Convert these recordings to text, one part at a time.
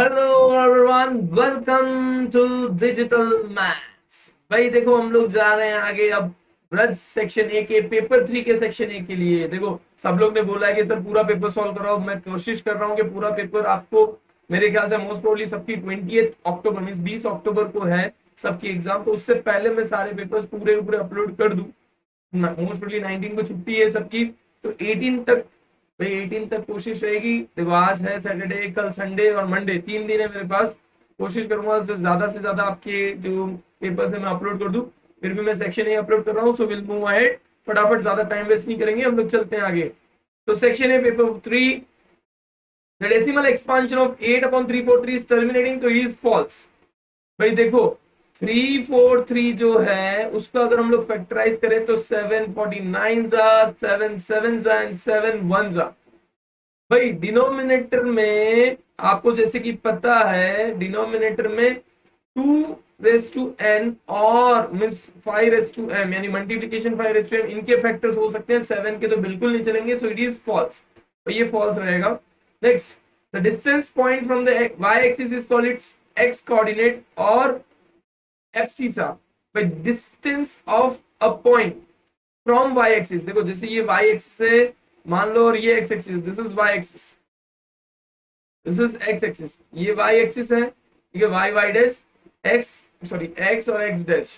Hello everyone, welcome to digital maths. भाई देखो, हम लोग जा रहे हैं आगे अब ब्रज सेक्शन ए के पेपर 3 के सेक्शन ए के लिए। देखो, सब लोग ने बोला है कि सर पूरा पेपर सॉल्व कराओ। मैं कोशिश कर रहा हूँ कि पूरा पेपर आपको, मेरे ख्याल से मोस्ट प्रोबेबली सबकी 20 अक्टूबर मीन 20 अक्टूबर को है सबकी एग्जाम, तो उससे पहले मैं सारे पेपर्स पूरे पूरे अपलोड कर दूं। मोस्ट प्रोबेबली 19 को छुट्टी है सबकी, तो 18 तक, भाई 18 तक कोशिश रहेगी। देखो, आज है सैटरडे, कल संडे और मंडे, 3 दिन है मेरे पास। कोशिश करूंगा से ज्यादा आपके जो पेपर्स है मैं अपलोड कर दूं। फिर भी मैं सेक्शन ए अपलोड कर रहा हूँ, सो विल मूव अहेड। फटाफट, ज्यादा टाइम वेस्ट नहीं करेंगे, हम लोग चलते हैं आगे। तो section A paper 3, the decimal expansion of 8/343 is terminating, तो इट इज फॉल्स। भाई देखो, 343 जो है उसको अगर हम लोग फैक्टराइज करें तो 749 जा, 7 7 जा एंड 7 1 जा। भाई डिनोमिनेटर में आपको जैसे कि पता है, डिनोमिनेटर में 2 रेस टू n और मिस 5 रेस टू m, यानी मल्टीप्लीकेशन 5 रेस टू m, इनके फैक्टर्स हो सकते हैं, 7 के तो बिल्कुल नहीं चलेंगे, सो इट इज फॉल्स। तो ये फॉल्स रहेगा। Next, the distance point from the y axis is called its x coordinate और एब्सिसा। भाई distance of a point from y axis, देखो जैसे ये y एक्सिस है मान लो, और ये x axis, this is y axis, this is x axis, ये y एक्सिस है, ठीक है, y dash x, sorry x और x डैश,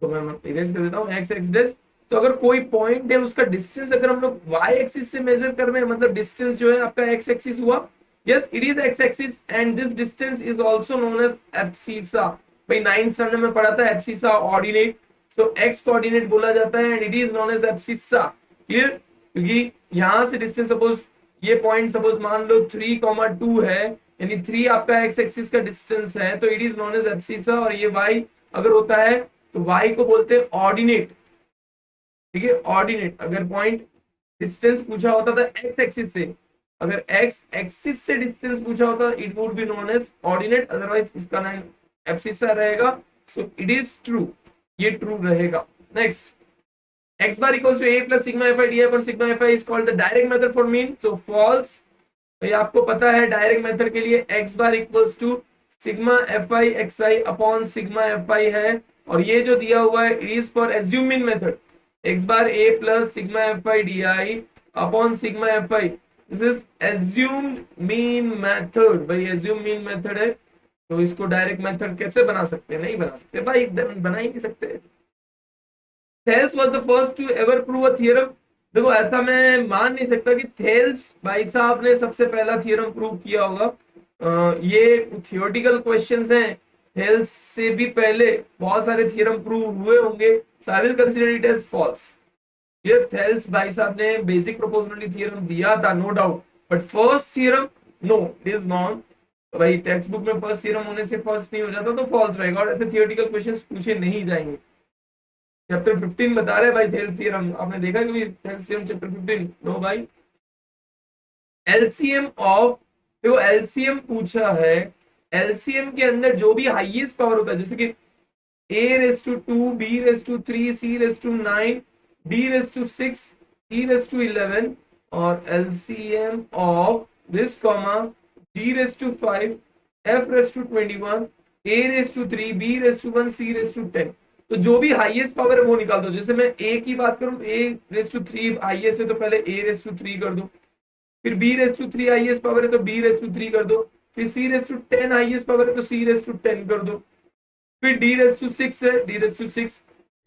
तो मैं इरेज कर देता हूँ x x डैश। तो अगर कोई पॉइंट है उसका डिस्टेंस अगर हम लोग y एक्सिस से मेजर कर रहे हैं, मतलब डिस्टेंस जो है आपका x एक्सिस हुआ, yes it is x axis and this distance is also known as abscissa. भाई 9th स्टैंडर्ड में पढ़ा था एब्सिसा ऑर्डिनेट, तो x कोऑर्डिनेट बोला जाता है and it is known as abscissa. Clear? क्योंकि यहां से डिस्टेंस, सपोज ये पॉइंट सपोज मान लो 3,2 है, यानी 3 आपका x एक्सिस का डिस्टेंस है, तो it is known as abscissa. और ये y अगर होता है तो y को बोलते हैं ऑर्डिनेट, ठीक है, ऑर्डिनेट। अगर पॉइंट डिस्टेंस पूछा होता था x एक्सिस से, अगर x एक्सिस से डिस्टेंस पूछा होता it would be known as ordinate, otherwise इसका नाम एब्सिसा रहेगा। सो इट इज ट्रू, ये ट्रू रहेगा। Next, x bar equals to a plus sigma fi di upon sigma fi is called the direct method for mean, so false। भाई आपको पता है direct method के लिए x bar equals to sigma F I X I upon sigma F I है, और ये जो दिया हुआ है it is for assume mean method, x bar a plus sigma F I D I upon sigma F I, this is assumed mean method. भाई assume mean method है, तो इसको डायरेक्ट मेथड कैसे बना सकते हैं? नहीं बना सकते भाई, एकदम बना ही नहीं सकते। Thales was the first to ever prove a theorem. देखो, ऐसा मैं मान नहीं सकता कि थेल्स भाई साहब ने सबसे पहला थियरम प्रूव किया होगा। ये थियोरेटिकल क्वेश्चंस हैं, थेल्स से भी पहले बहुत सारे थियरम प्रूव हुए होंगे, so I will consider it as false. ये थेल्स भाई साहब ने बेसिक प्रोपोर्शनलिटी थ्योरम दिया था, no doubt, but first theorem no, it is known. भाई टेक्स्ट बुक में फर्स्ट थ्योरम होने से फर्स्ट नहीं हो जाता तो फॉल्स रहेगा, और ऐसे थियोरेटिकल क्वेश्चंस पूछे नहीं जाएंगे। चैप्टर 15 बता रहे भाई थेल्स थ्योरम, आपने देखा कि थेल्स थ्योरम चैप्टर 15? नो भाई। एलसीएम ऑफ, देखो एलसीएम पूछा है, एलसीएम के अंदर जो भी हाईएस्ट पावर होता है, जैसे कि a2, b3, c9, d6, e11, और LCM of this comma d5, f21, a3, b1, c10। तो जो भी हाईएस्ट पावर है वो निकाल दो। जैसे मैं a की बात करूं तो a3 हाईएस्ट है, तो पहले a3 कर दो, फिर b3 हाईएस्ट पावर है तो b3 कर दो, फिर c10 हाईएस्ट पावर है तो c10 कर दो, फिर d6 है d6,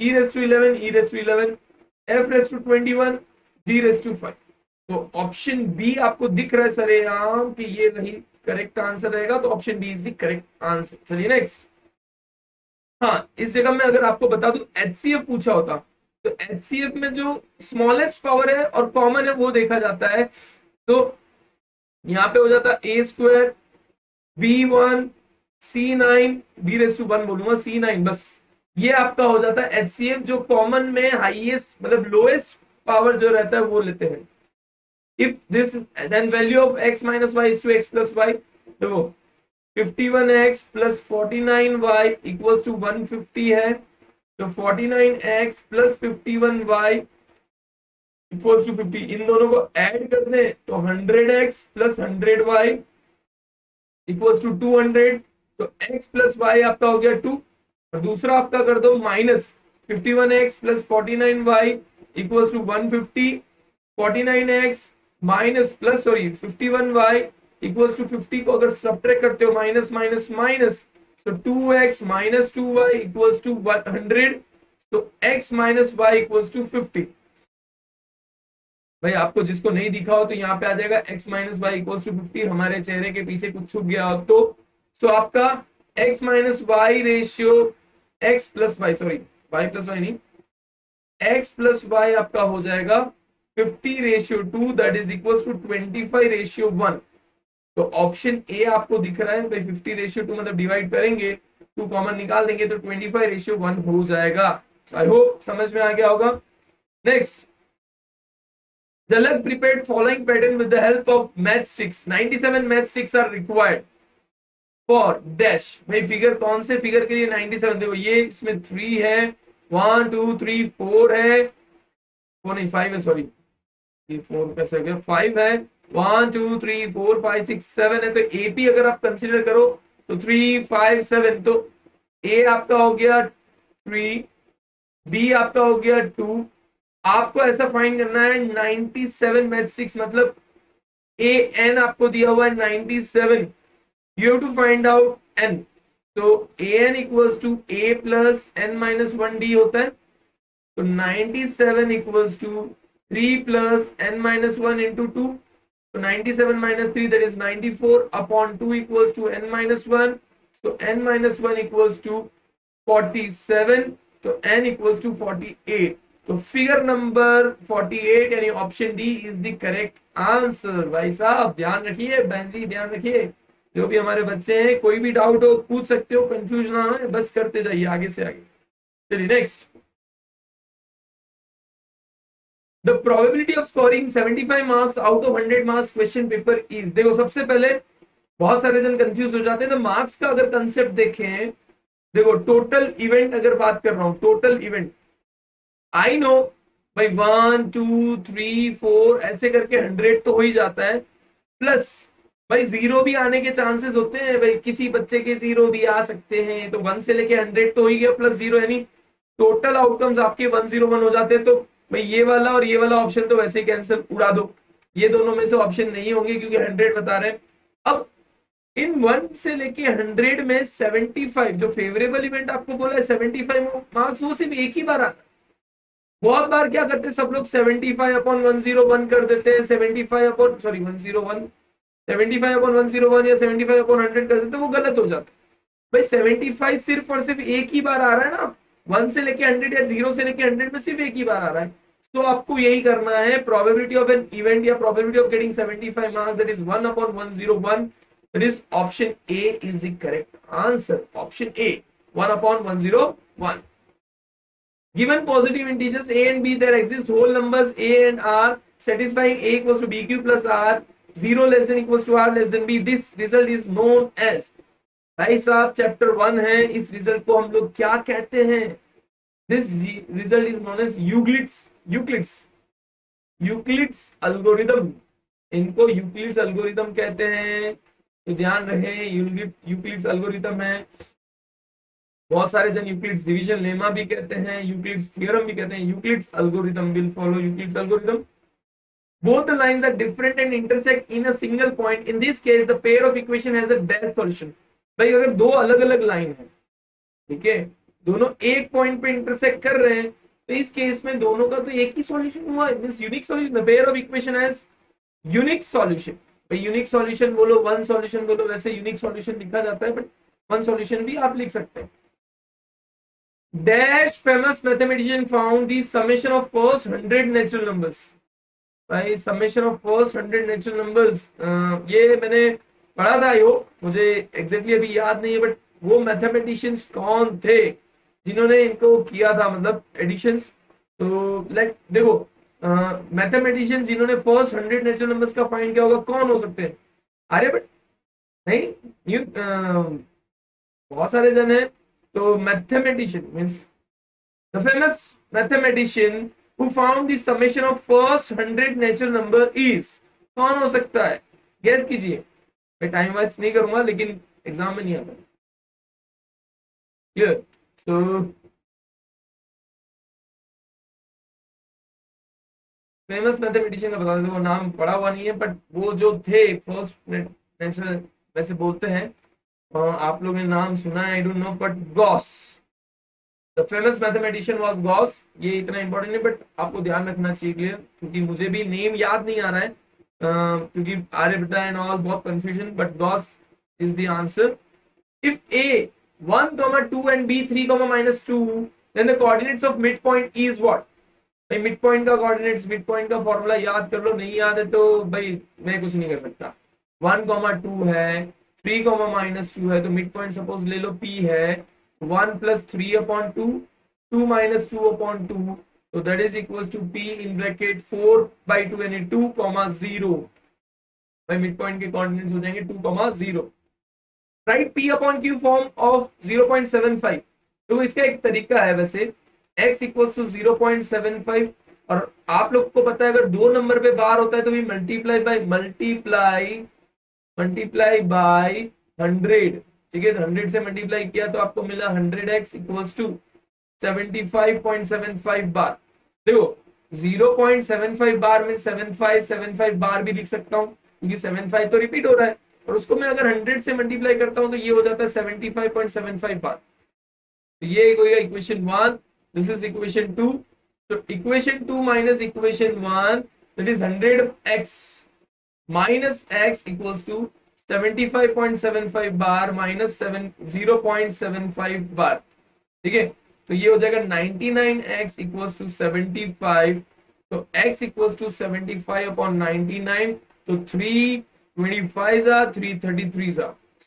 e11 e11, f21, g5। तो ऑप्शन बी आपको दिख रहा है सरेआम कि ये वही करेक्ट आंसर रहेगा, तो option B is the correct answer. चलिए नेक्स्ट। हाँ, इस जगह में अगर आपको बता दूं एचसीएफ पूछा होता, तो एचसीएफ में जो स्मॉलेस्ट पावर है और कॉमन है वो देखा जाता है, तो यहाँ पे हो जाता a² b1 c9 b1 बोलूंगा, c9 बस। ये आपका हो जाता है एचसीएफ, जो कॉमन में हाईएस्ट मतलब लोएस्ट पावर जो रहता है वो लेते हैं। If this then value of x minus Y is to x plus Y, देखो 51x plus 49y equals to 150 है, तो 49x plus 51y equals to 50, इन दोनों को ऐड कर दें तो 100x plus 100y equals to 200, तो x प्लस वाई आपका हो गया 2, और दूसरा आपका कर दो minus 51x plus 49y equals to 150, 49x minus plus sorry 51y equals to 50 को अगर सब्ट्रैक्ट करते हो माइनस माइनस माइनस, तो 2x minus 2y equals to 100, तो x minus y equals to 50। भाई आपको जिसको नहीं दिखा हो तो यहाँ पे आ जाएगा x minus Y equals to 50, हमारे चेहरे के पीछे कुछ छुप गया हो तो। सो आपका x minus Y ratio x plus Y, sorry y plus Y नहीं, x प्लस वाई आपका हो जाएगा 50 ratio 2, that is equals to 25 ratio 1। तो ऑप्शन ए आपको दिख रहा है भाई, 50 रेशियो 2 मतलब डिवाइड करेंगे 2 कॉमन निकाल देंगे तो 25 रेशियो 1 हो जाएगा। आई होप समझ में आ गया होगा। Next, Jalak prepared following pattern with the help of matchsticks. 97 matchsticks are required for dash। भाई फिगर कौन से फिगर के लिए 97? देखो ये इसमें 3 है, 1 2 3 4 है, वो नहीं 5 है, सॉरी ये 4 कैसे हो गया, 5 है, 1 2 3 4 5 6 7 है, तो एपी अगर आप कंसीडर करो तो 3 5 7, तो ए आपका हो गया 3, बी आपका हो गया 2, आपको ऐसा फाइंड करना है 97 मैट्रिक्स, मतलब ए एन आपको दिया हुआ है 97, you have to find out n. तो a n equals to a plus n minus 1 d होता है, तो 97 equals to 3 plus n minus 1 into 2, तो 97 minus 3 that is 94 upon 2 equals to n minus 1, तो एन माइनस 1 इक्वल्स टू 47, तो N equals to 48। तो figure number 48 यानी option D is the correct answer. भाई साहब ध्यान रखिए, बहन जी ध्यान रखिए, जो भी हमारे बच्चे हैं कोई भी डाउट हो पूछ सकते हो, कंफ्यूज ना हो, बस करते जाइए आगे से आगे। चलिए next, the probability of scoring 75 marks out of 100 marks question paper is. देखो सबसे पहले बहुत सारे जन कंफ्यूज हो जाते हैं, तो मार्क्स का अगर कंसेप्ट देखें, देखो टोटल इवेंट अगर बात कर रहा हूं, टोटल इवेंट आई नो भाई 1 2 3 4 ऐसे करके 100 तो हो ही जाता है, प्लस भाई जीरो भी आने के चांसेस होते हैं, भाई किसी बच्चे के जीरो भी आ सकते हैं, तो 1 से लेके 100 तो हो ही गया, प्लस जीरो यानी टोटल आउटकम्स आपके 101 हो जाते हैं। तो भाई ये वाला और ये वाला ऑप्शन तो वैसे ही कैंसिल, उड़ा दो, ये दोनों में से ऑप्शन नहीं होंगे क्योंकि 100 बता रहे हैं। अब इन 1 से लेके 100 में 75 जो फेवरेबल इवेंट आपको बोला है 75 मार्क्स, वो सिर्फ एक ही बार आता है। बहुत बार क्या करते हैं सब लोग 75 अपॉन 101 कर देते हैं, 75 अपॉन सॉरी 101, 75 अपॉन 101 या 75 अपॉन 100 कर देते हैं, वो गलत हो जाता है। भाई 75 सिर्फ और सिर्फ एक ही बार आ रहा है ना, 1 से लेके 100 या 0 से लेके 100 में सिर्फ एक ही बार आ रहा है, तो आपको यही करना है, प्रोबेबिलिटी ऑफ एन इवेंट या probability of getting 75 marks that is 1 upon 101, that is option A is the correct answer. Option A 1 upon 101। Given positive integers a and b, there exist whole numbers a and r satisfying a equals to bq plus r 0 less than equals to r less than b. This result is known as। भाई साहब chapter 1 है, इस result को हम लोग क्या कहते हैं? This result is known as Euclid's algorithm. इनको यूक्लिड्स एल्गोरिथम कहते हैं, तो ध्यान रहे यूक्लिड्स एल्गोरिथम है। बहुत सारे जन यूक्लिड्स डिवीजन लेमा भी कहते हैं, यूक्लिड्स थ्योरम भी कहते हैं, Euclid's algorithm will follow Euclid's algorithm. Both the lines are different and intersect in a single point. In this case, the pair of equation has a dash solution। भाई अगर दो अलग अलग लाइन है, ठीक है, दोनों एक पॉइंट पे इंटरसेक्ट कर रहे हैं, तो इस केस में दोनों का तो एक ही सॉल्यूशन हुआ है, means unique solution. The pair of equation has unique solution. भाई यूनिक सॉल्यूशन बोलो, वन सॉल्यूशन बोलो, वैसे यूनिक सॉल्यूशन लिखा जाता है, बट वन सॉल्यूशन भी आप लिख सकते हैं। Dash famous mathematician found the summation of first 100 natural numbers। भाई summation of first 100 natural numbers, ये मैंने पढ़ा था, यो मुझे एग्जैक्टली अभी याद नहीं है, बट वो मैथमेटिशियंस कौन थे जिन्होंने इनको किया था, मतलब एडिशंस। तो लाइक देखो मैथमेटिशियंस जिन्होंने फर्स्ट 100 नेचुरल नंबर्स का फाइंड किया होगा कौन हो सकते हैं? आर्यभट्ट नहीं, बहुत सारे जन हैं। तो mathematician means the famous mathematician who found the summation of first 100 natural number is, कौन हो सकता है? गेस कीजिए। मैं टाइम वेस्ट नहीं करूंगा, लेकिन एग्जाम में नहीं आता। क्लियर? सो फेमस मैथमेटिशियन का बता देते, वो नाम पढ़ा हुआ नहीं है, बट वो जो थे फर्स्ट नेशनल, वैसे बोलते हैं, आप लोगों ने नाम सुना है, I don't know, but Gauss, the famous mathematician was Gauss. ये इतना इंपॉर्टेंट है, बट आपको ध्यान रखना चाहिए, क्लियर, क्योंकि मुझे भी नेम याद नहीं आ रहा है, क्योंकि आर्यभट्टा एंड ऑल बहुत confusion, but Gauss is the answer. If A 1, 2 and B 3, -2, then the coordinates of midpoint is what? भाई मिड पॉइंट का कोऑर्डिनेट्स, मिड पॉइंट का फॉर्मूला याद कर लो, नहीं याद है तो भाई मैं कुछ नहीं कर सकता। 1, 2 है, 3, -2 है, तो मिड पॉइंट सपोज ले लो P है 1 + 3/2, 2 - 2/2, तो that is equal to P in bracket 4/2 यानी 2, 0। भाई मिड पॉइंट के कोऑर्डिनेट्स हो जाएंगे 2, 0। Right P upon Q form of 0.75। तो इसका एक तरीका है वैसे, x इक्वल्स टू 0.75, और आप लोग को पता है अगर दो नंबर पे बार होता है तो भी मल्टीप्लाई बाय 100। ठीक है, 100 से मल्टीप्लाई किया तो आपको मिला 100x इक्वल्स टू 75.75 बार। देखो 0.75 बार में 7575 बार भी लिख सकता हूं, क्योंकि 75 तो रिपीट हो रहा है, और उसको मैं अगर 100 से मल्टीप्लाई करता हूं तो ये हो जाता है 75.75 बार। तो ये हो गया इक्वेशन 1, दिस इज इक्वेशन 2। तो equation 2 minus equation 1, that is 100x minus x equals to 75.75 bar minus 0.75 bar. ठीक है, तो ये हो जाएगा 99x इक्वल्स टू 75, तो x इक्वल्स टू 75/99, तो 325 333,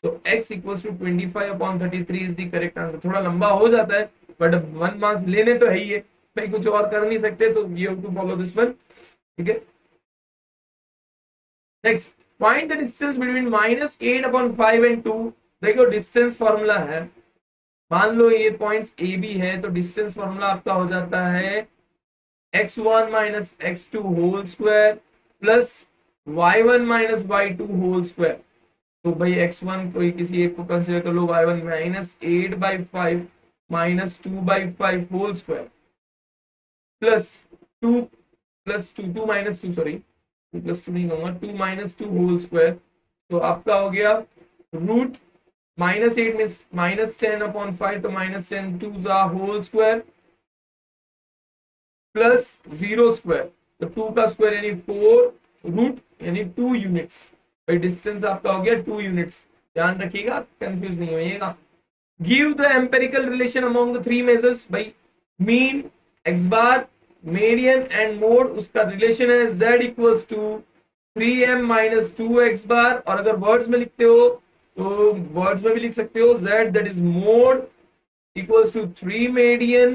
so x equals to 25/33 is the correct answer। थोड़ा लंबा हो जाता है, बट 1 मार्क्स लेने तो है ही है, भाई कुछ और कर नहीं सकते, तो you have to follow this one। ठीक है, next, find the distance between -8/5 and 2। देखो डिस्टेंस फॉर्मूला है, मान लो ये पॉइंट्स ए बी है, तो डिस्टेंस फॉर्मूला आपका हो जाता है x1 - x2 whole square plus y1 - y2 whole square. तो भाई x1 कोई किसी एक को कंसीडर कर लो, y1 -8/5 -2/5 whole square plus 2 + 2 2 - 2, sorry 2 + 2 नहीं कहूंगा, 2 - 2 होल स्क्वायर। तो आपका हो गया रूट -8 में -10/5, तो -10 2 होल स्क्वायर प्लस 0 स्क्वायर, तो 2 का स्क्वायर यानी 4 रूट यानी 2 यूनिट्स। भाई डिस्टेंस आपका हो गया 2 यूनिट्स, ध्यान रखिएगा, कंफ्यूज नहीं होइएगा। Give the empirical relation among the three measures. भाई mean, x bar, median and mode, उसका रिलेशन है z equals to 3m - 2x bar, और अगर वर्ड्स में लिखते हो तो वर्ड्स में भी लिख सकते हो z that is mode equals to 3 median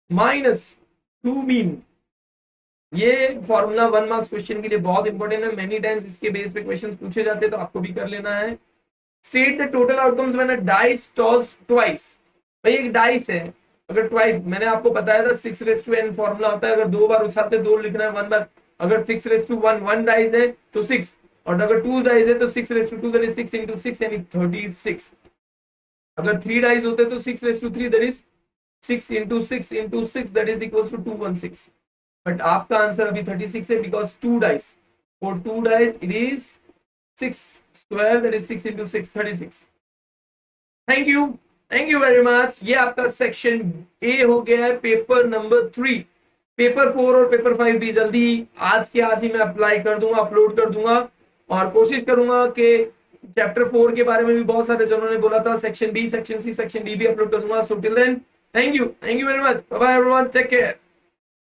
-2 mean. ये फॉर्मूला 1 मार्क्स क्वेश्चन के लिए बहुत इंपॉर्टेंट है, मेनी टाइम्स इसके बेस पे क्वेश्चंस पूछे जाते हैं, तो आपको भी कर लेना है। State the total outcomes when a dice toss twice. भाई एक डाइस है, अगर ट्वाइस, मैंने आपको बताया था 6:n फॉर्मूला होता है, अगर 2 बार उछालते 2 लिखना है, 1 बार, अगर 6:1 डाइस है तो 6, और अगर 2 डाइस है तो 6:2 दैट इज 6 × 6 यानी 36। अगर 3 डाइस होते तो 6:3 that is 6 × 6 × 6 that is equals to 216। But आपका आंसर अभी 36 है, because 2 dice, for 2 dice it is 6 square that is 6 × 6 36। Thank you very much. ये आपका सेक्शन ए हो गया है, पेपर नंबर 3। पेपर 4 और पेपर 5 भी जल्दी आज के आज ही मैं अप्लाई कर दूंगा, अपलोड कर दूंगा, और कोशिश करूंगा कि चैप्टर 4 के बारे में भी बहुत सारे जनों ने बोला था, section B, section C, section D भी अपलोड कर दूंगा। So till then, thank you very much, bye bye everyone, take care.